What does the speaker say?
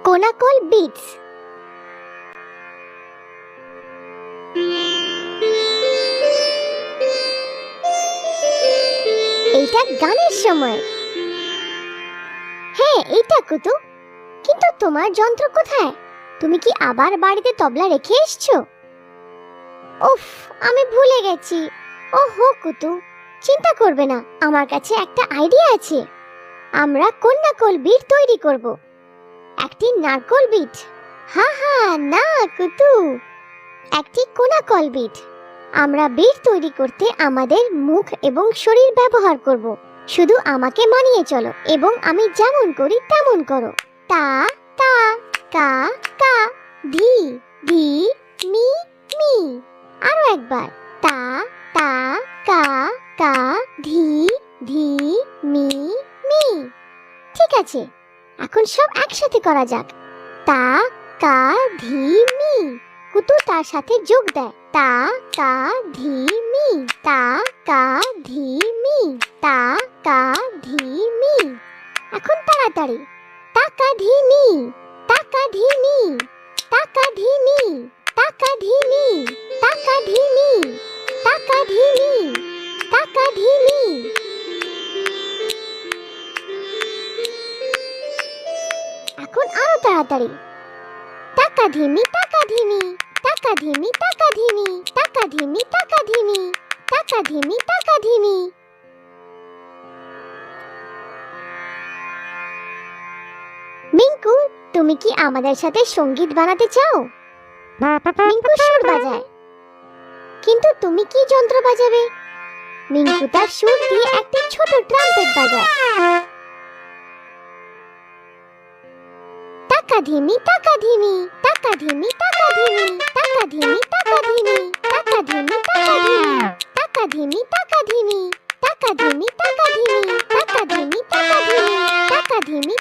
কোনাকল bits. এইটা গানের সময়। হ্যাঁ, এইটা কুতু। কিন্তু তোমার যন্ত্র কোথায়? তুমি কি আবার বাড়িতে তবলা রেখে এসছো? উফ, আমি ভুলে গেছি। ওহো কুতু, চিন্তা করবে না, আমার কাছে একটা আইডিয়া আছে। আমরা কোনাকল বিট তৈরি করব। একটি নারকল বিট। হা হা, না কুতু, একটি কোনাকল বিট। আমরা বিট তৈরি করতে আমাদের মুখ এবং শরীর ব্যবহার করব। শুধু আমাকে মানিয়ে চলো এবং আমি যেমন করি তেমন করো। তা তা কা কা, ধি ধি মি মি। আরো একবার। তা তা কা কা, ধি ধি মি মি। ঠিক আছে, এখন সব একসাথে করা যাক। তা কা ধি মি। কুতু তার সাথে যোগ দেয়। তা কা ধি মি, তা কা ধি মি, তা কা ধি মি। এখন তাড়াতাড়ি। তাকা ধি মি, তাকা ধি মি, তাকা ধি মি, তাকা ধি মি, তাকা ধি মি, তাকা ধি মি, তাকা ধি মি। এখন আরো তাড়াতাড়ি। টাকা ধিমি, টাকা ধিমি, টাকা ধিমি, টাকা ধিমি, টাকা ধিমি, টাকা ধিমি, টাকা ধিমি, টাকা ধিমি। মিঙ্কু, তুমি কি আমাদের সাথে সঙ্গীত বানাতে চাও? মিঙ্কু সুর বাজায়। কিন্তু তুমি কি যন্ত্র বাজাবে? মিঙ্কু তার সুর দিয়ে একটি ছোট ট্রাম্পেট বাজায়। টাকা ধিমি, টাকা ধিমি, টাকা ধিমি, টাকা ধিমি, টাকা ধিমি, টাকা ধিমি, টাকা ধিমি, টাকা ধিমি, টাকা ধিমি, টাকা ধিমি, টাকা ধিমি, টাকা ধিমি, টাকা ধিমি, টাকা ধিমি, টাকা ধিমি,